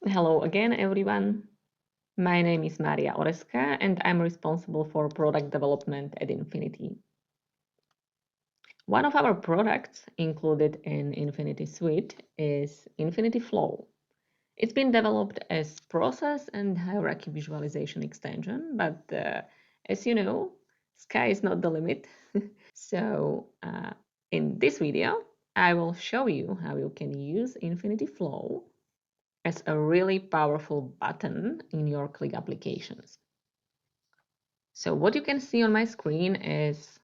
Hello again, everyone. My name is Maria Oreska, and I'm responsible for product development at Infinity. One of our products included in Infinity Suite is Infinity Flow. It's been developed as process and hierarchy visualization extension, but as you know, sky is not the limit. So in this video, I will show you how you can use Infinity Flow as a really powerful button in your Qlik applications. So what you can see on my screen is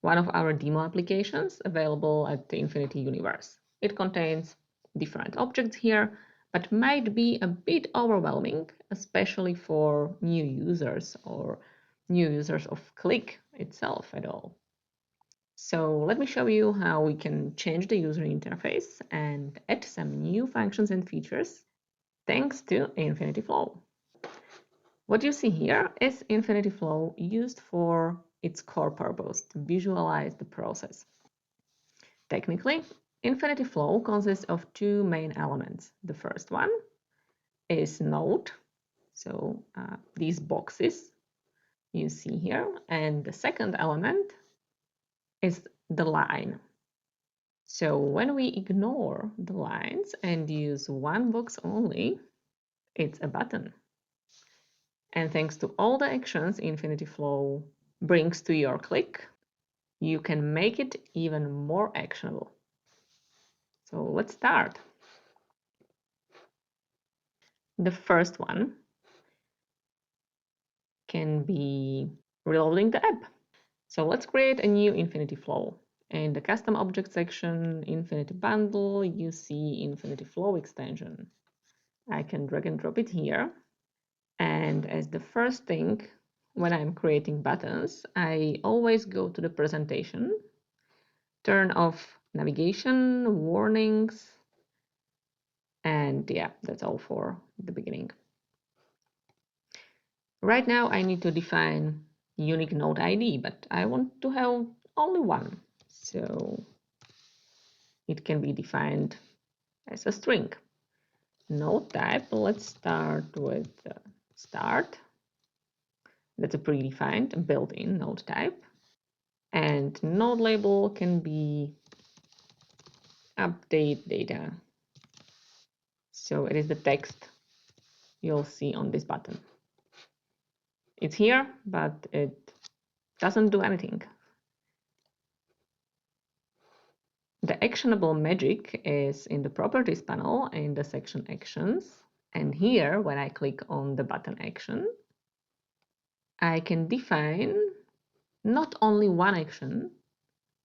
one of our demo applications available at the Infinity Universe. It contains different objects here, but might be a bit overwhelming, especially for new users or new users of Qlik itself at all. So let me show you how we can change the user interface and add some new functions and features thanks to Infinity Flow. What you see here is Infinity Flow used for its core purpose, to visualize the process. Technically, Infinity Flow consists of two main elements. The first one is node, so these boxes you see here, and the second element is the line. So when we ignore the lines and use one box only, it's a button. And thanks to all the actions Infinity Flow brings to your Qlik, you can make it even more actionable. So let's start. The first one can be reloading the app. So let's create a new Infinity Flow. In the custom object section, Infinity Bundle, you see Infinity Flow extension. I can drag and drop it here. And as the first thing, when I'm creating buttons, I always go to the presentation, turn off navigation, warnings, and yeah, that's all for the beginning. Right now I need to define unique node ID, but I want to have only one. So it can be defined as a string. Node type, let's start with start. That's a predefined built-in node type. And node label can be update data. So it is the text you'll see on this button. It's here, but it doesn't do anything. The actionable magic is in the properties panel in the section actions. And here, when I click on the button action, I can define not only one action,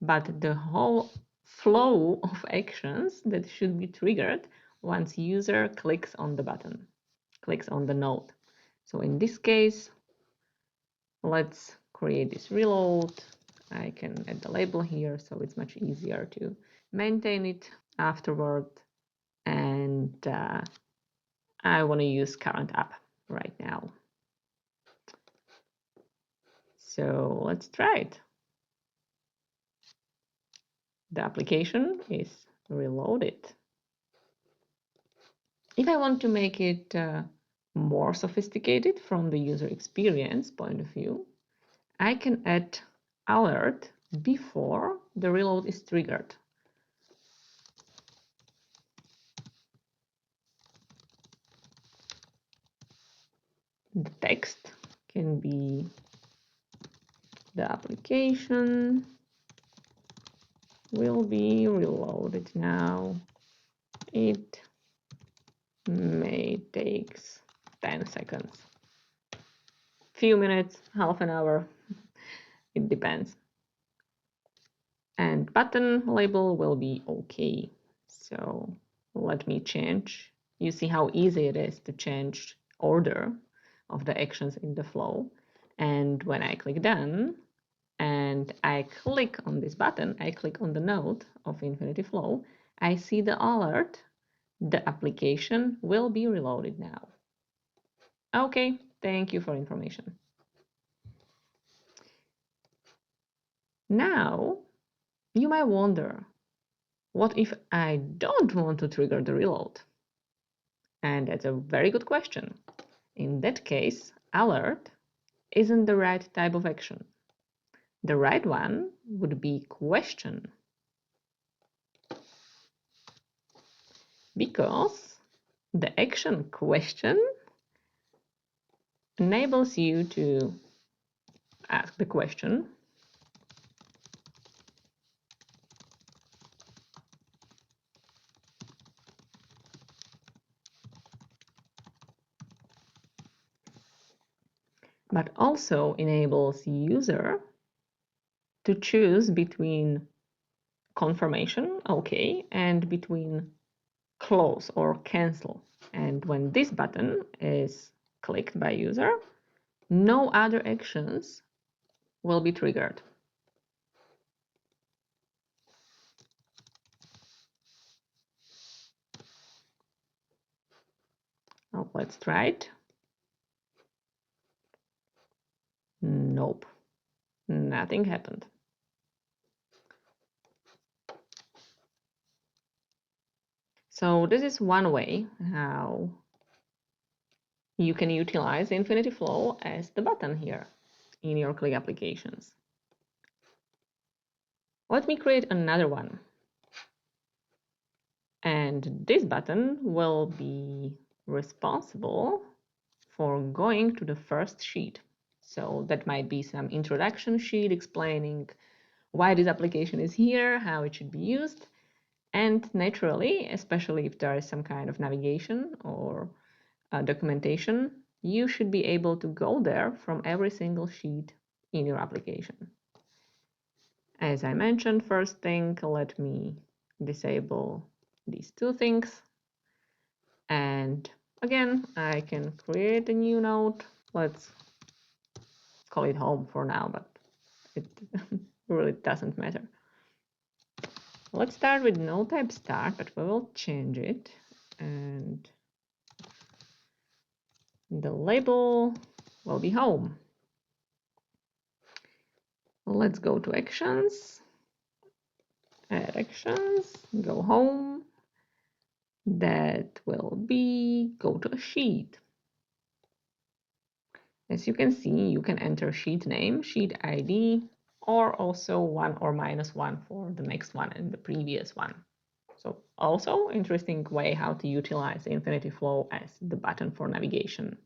but the whole flow of actions that should be triggered once user clicks on the button, clicks on the node. So in this case, let's create this reload. I can add the label here, so it's much easier to maintain it afterward. And I want to use current app right now. So let's try it. The application is reloaded. If I want to make it more sophisticated from the user experience point of view, I can add alert before the reload is triggered. The text can be the application will be reloaded now. It may take 10 seconds, few minutes, half an hour, it depends. And button label will be okay. So let me change. You see how easy it is to change order of the actions in the flow. And when I click done and I click on this button, I click on the node of Infinity Flow, I see the alert. The application will be reloaded now. Okay, thank you for information. Now, you might wonder, what if I don't want to trigger the reload? And that's a very good question. In that case, alert isn't the right type of action. The right one would be question, because the action question enables you to ask the question, but also enables user to choose between confirmation, okay, and between close or cancel. And when this button is clicked by user, no other actions will be triggered. Now let's try it. Nope, nothing happened. So this is one way how you can utilize Infinity Flow as the button here in your Qlik applications. Let me create another one. And this button will be responsible for going to the first sheet. So that might be some introduction sheet explaining why this application is here, how it should be used. And naturally, especially if there is some kind of navigation or documentation, you should be able to go there from every single sheet in your application. As I mentioned, first thing, let me disable these two things. And again, I can create a new node. Let's call it home for now, but it really doesn't matter. Let's start with node type start, but we will change it. And the label will be home. Let's go to actions, add actions, go home. That will be go to a sheet. As you can see, you can enter sheet name, sheet ID, or also 1 or -1 for the next one and the previous one. So also interesting way how to utilize Infinity Flow as the button for navigation.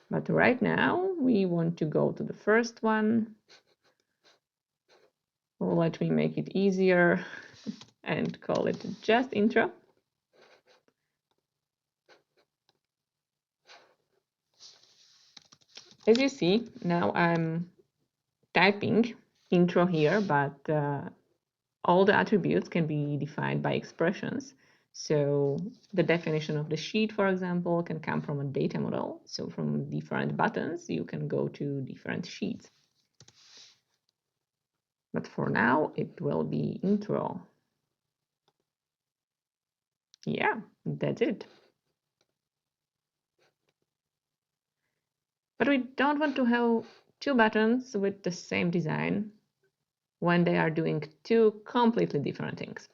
But right now we want to go to the first one. Let me make it easier and call it just intro. As you see, now I'm typing intro here, but all the attributes can be defined by expressions. So the definition of the sheet, for example, can come from a data model. So from different buttons, you can go to different sheets. But for now, it will be intro. Yeah, that's it. But we don't want to have two buttons with the same design when they are doing two completely different things.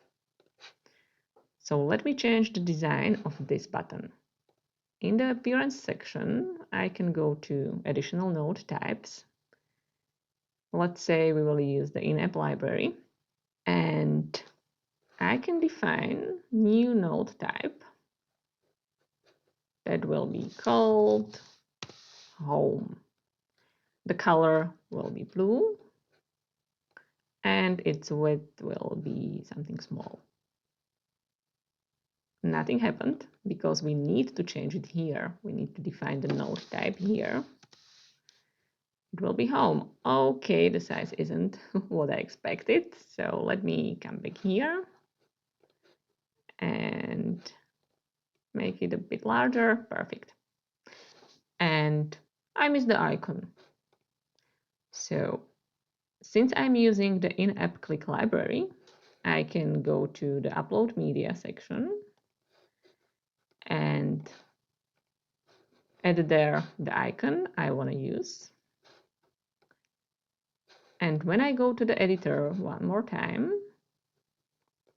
So let me change the design of this button. In the appearance section, I can go to additional node types. Let's say we will use the in-app library, and I can define new node type that will be called home. The color will be blue, and its width will be something small. Nothing happened because we need to change it here. We need to define the node type here. It will be home. Okay, the size isn't what I expected. So let me come back here and make it a bit larger. Perfect. And I missed the icon. So since I'm using the in-app Qlik library, I can go to the upload media section and add there the icon I want to use. And when I go to the editor one more time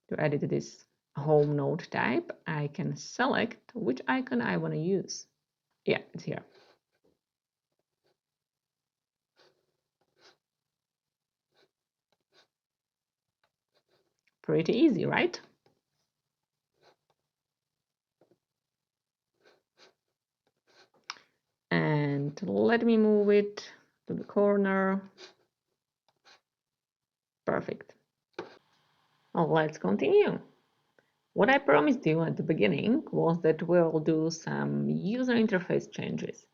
to edit this home node type, I can select which icon I want to use. Yeah, it's here. Pretty easy, right? And let me move it to the corner. Perfect. Now let's continue. What I promised you at the beginning was that we'll do some user interface changes.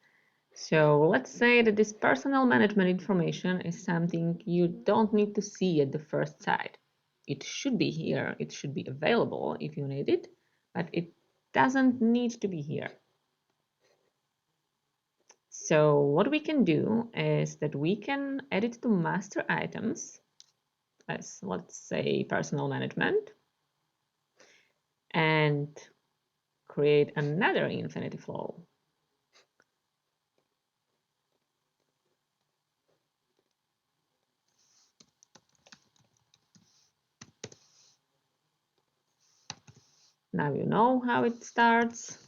So let's say that this personal management information is something you don't need to see at the first sight. It should be here, it should be available if you need it, but it doesn't need to be here. So what we can do is that we can add it to master items as, let's say, personal management, and create another Infinity Flow. Now you know how it starts.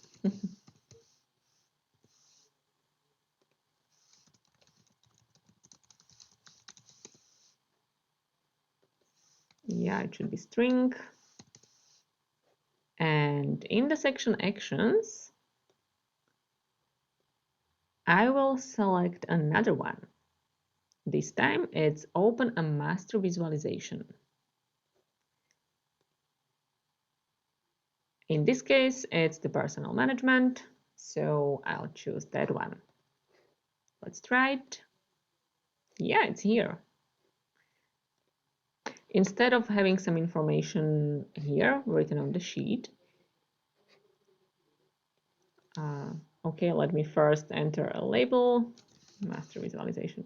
Yeah, it should be string. And in the section actions, I will select another one. This time it's open a master visualization. In this case, it's the personal management, so I'll choose that one. Let's try it. Yeah, it's here. Instead of having some information here written on the sheet, okay, let me first enter a label, master visualization,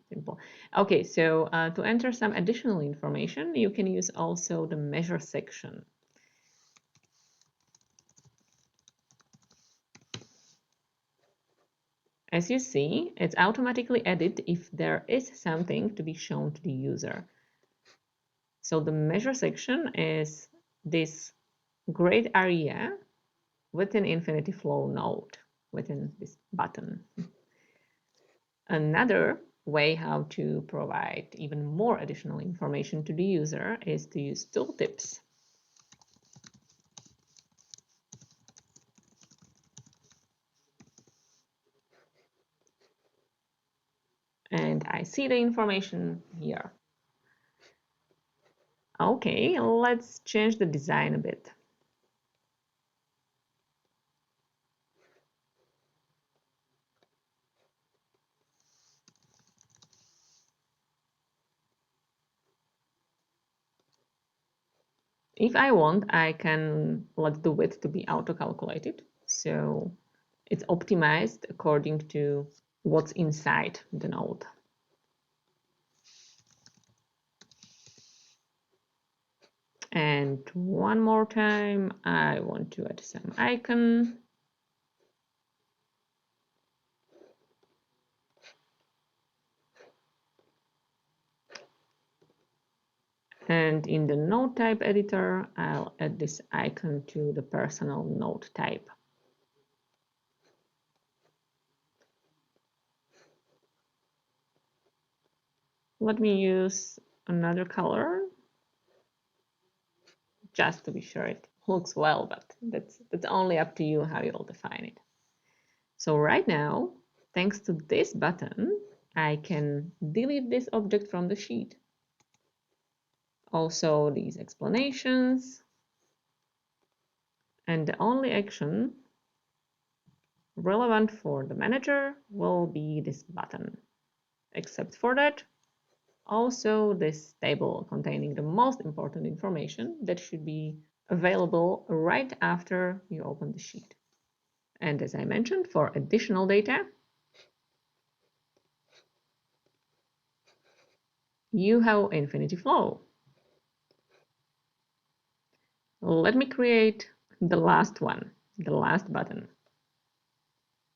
simple. Okay, so to enter some additional information, you can use also the measure section. As you see, it's automatically added if there is something to be shown to the user. So the measure section is this gray area within Infinity Flow node, within this button. Another way how to provide even more additional information to the user is to use tooltips. And I see the information here. Okay, let's change the design a bit. If I want, I can let the width to be auto-calculated. So it's optimized according to what's inside the node. And one more time, I want to add some icon. And in the node type editor, I'll add this icon to the personal node type. Let me use another color just to be sure it looks well, but that's only up to you how you'll define it. So right now, thanks to this button, I can delete this object from the sheet. Also these explanations. And the only action relevant for the manager will be this button. Except for that, also this table containing the most important information that should be available right after you open the sheet. And as I mentioned, for additional data, you have Infinity Flow. Let me create the last one, the last button.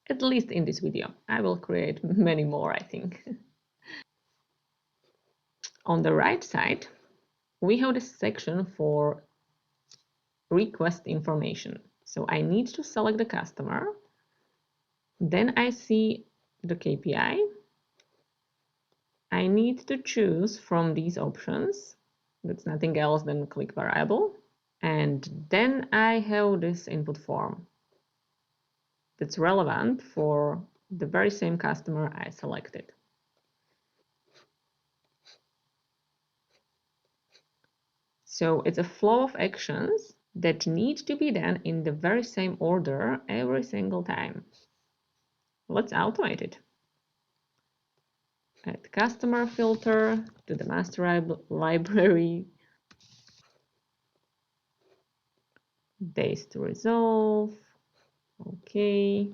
At least in this video. I will create many more, I think. On the right side, we have the section for request information. So I need to select the customer. Then I see the KPI. I need to choose from these options. That's nothing else than Qlik variable. And then I have this input form that's relevant for the very same customer I selected. So it's a flow of actions that need to be done in the very same order every single time. Let's automate it. Add customer filter to the master library. Days to resolve. Okay.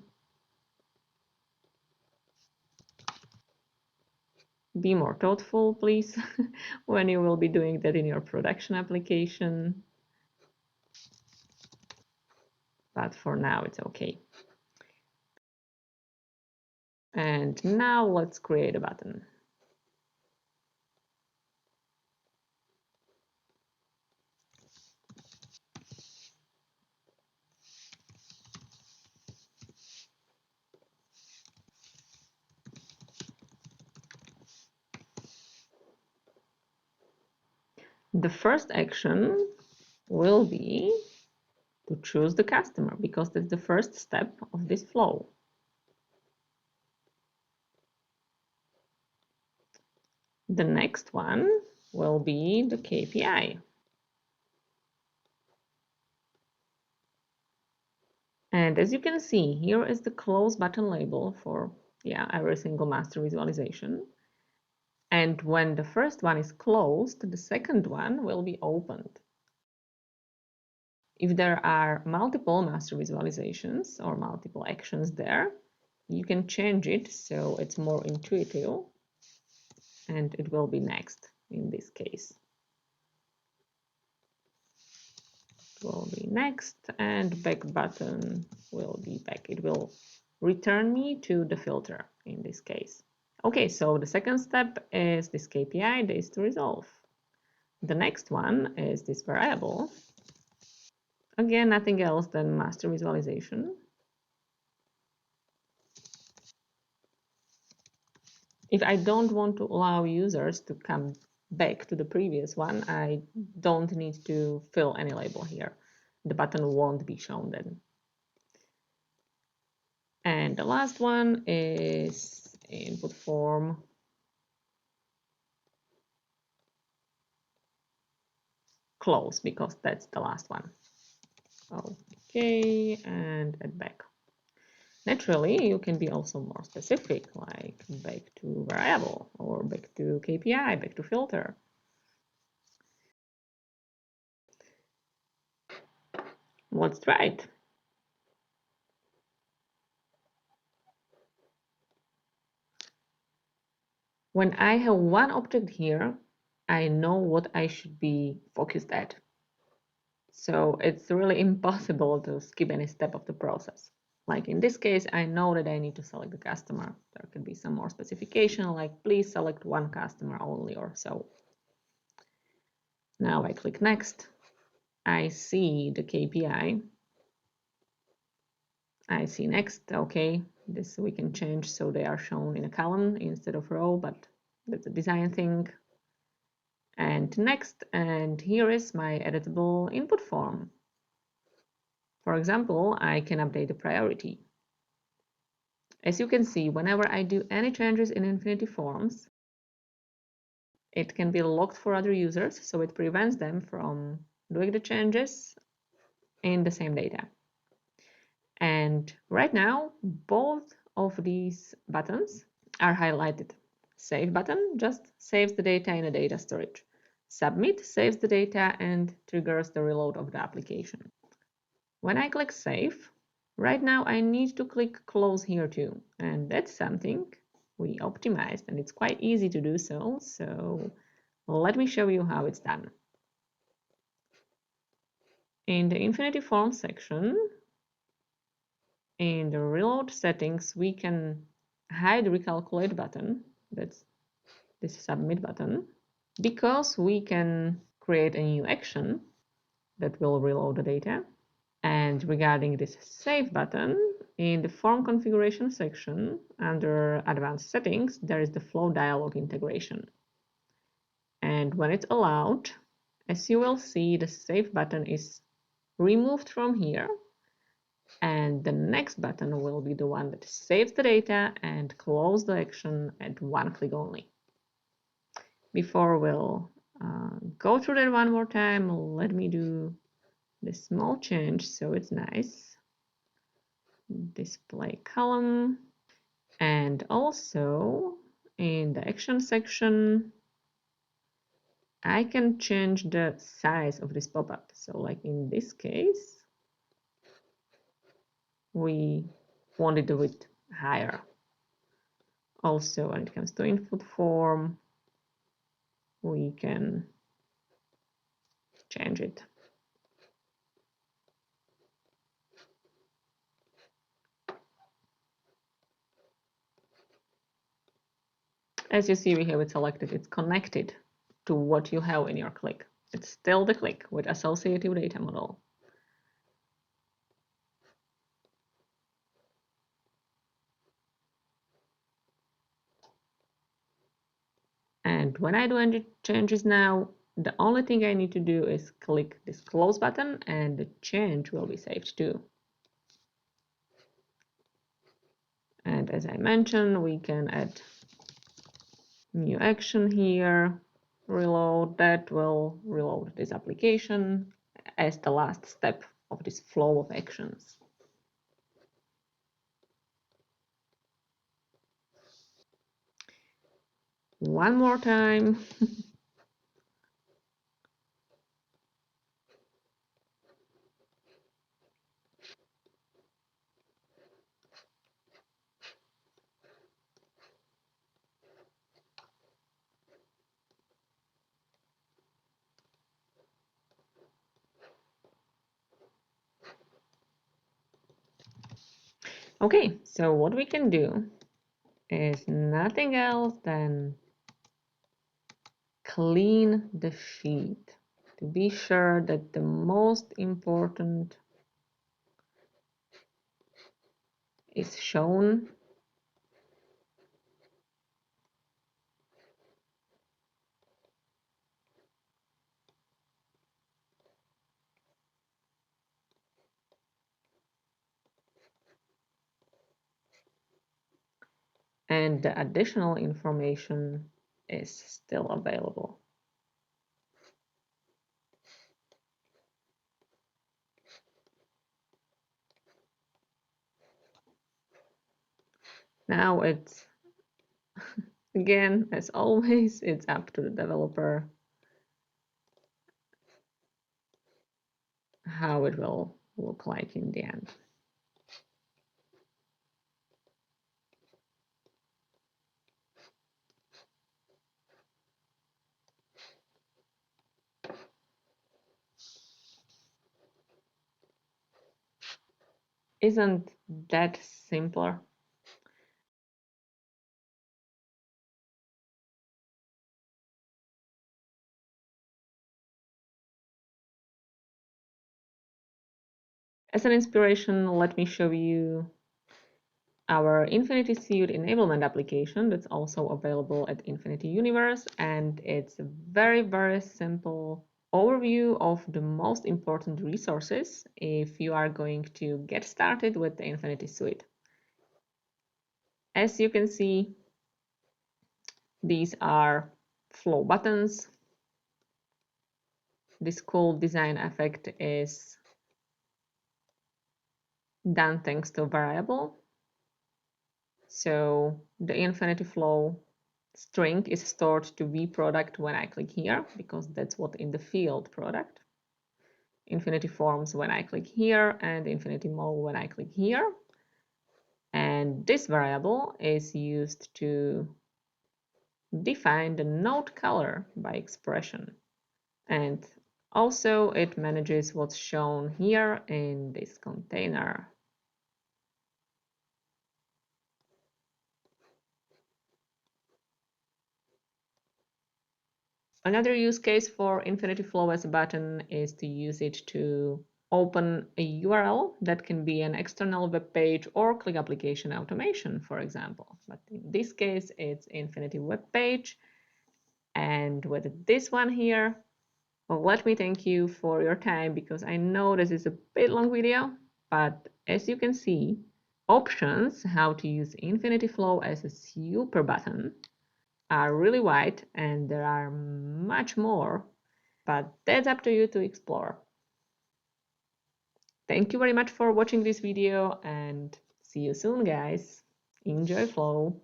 Be more thoughtful, please, when you will be doing that in your production application. But for now, it's okay. And now let's create a button. The first action will be to choose the customer because that's the first step of this flow. The next one will be the KPI. And as you can see, here is the close button label for every single master visualization. And when the first one is closed, the second one will be opened. If there are multiple master visualizations or multiple actions there, you can change it so it's more intuitive, and it will be next in this case. It will be next, and back button will be back. It will return me to the filter in this case. Okay, so the second step is this KPI, days to resolve. The next one is this variable. Again, nothing else than master visualization. If I don't want to allow users to come back to the previous one, I don't need to fill any label here. The button won't be shown then. And the last one is input form. Close, because that's the last one. Okay, and add back. Naturally, you can be also more specific, like back to variable or back to KPI, back to filter. Let's try it. When I have one object here, I know what I should be focused at. So it's really impossible to skip any step of the process. Like in this case, I know that I need to select the customer. There could be some more specification, like please select one customer only or so. Now I click next. I see the KPI. I see next. Okay, this we can change so they are shown in a column instead of row, but that's a design thing. And next, and here is my editable input form. For example, I can update the priority. As you can see, whenever I do any changes in Infinity Forms, it can be locked for other users, so it prevents them from doing the changes in the same data. And right now, both of these buttons are highlighted. Save button just saves the data in a data storage. Submit saves the data and triggers the reload of the application. When I click Save, right now I need to click Close here too, and that's something we optimized, and it's quite easy to do so. So let me show you how it's done. In the Infinity Forms section, in the reload settings, we can hide the recalculate button. That's this submit button. Because we can create a new action, that will reload the data. And regarding this Save button, in the form configuration section under Advanced Settings, there is the Flow dialog integration. And when it's allowed, as you will see, the Save button is removed from here. And the next button will be the one that saves the data and close the action at one click only. Before we'll go through that one more time, let me do this small change so it's nice. Display column. And also in the action section, I can change the size of this pop-up. So like in this case, we want it a bit higher. Also, when it comes to input form, we can change it. As you see, we have it selected. It's connected to what you have in your Qlik. It's still the Qlik with associative data model. And when I do any changes now, the only thing I need to do is click this close button and the change will be saved too. And as I mentioned, we can add new action here, reload. That will reload this application as the last step of this flow of actions. One more time. Okay, so what we can do is nothing else than clean the sheet to be sure that the most important is shown. And the additional information is still available. Now it's, again, as always, it's up to the developer how it will look like in the end. Isn't that simpler? As an inspiration, let me show you our Infinity Suite enablement application that's also available at Infinity Universe, and it's a very, very simple overview of the most important resources if you are going to get started with the Infinity Suite. As you can see, these are flow buttons. This cool design effect is done thanks to a variable. So the Infinity Flow string is stored to vProduct when I click here, because that's what in the field product. Infinity Forms when I click here, and Infinity Mode when I click here. And this variable is used to define the node color by expression. And also it manages what's shown here in this container. Another use case for Infinity Flow as a button is to use it to open a URL that can be an external web page or Qlik application automation, for example. But in this case, it's Infinity web page. And with this one here, well, let me thank you for your time, because I know this is a bit long video, but as you can see, options how to use Infinity Flow as a super button are really wide, and there are much more, but that's up to you to explore. Thank you very much for watching this video, and see you soon, guys. Enjoy Flow.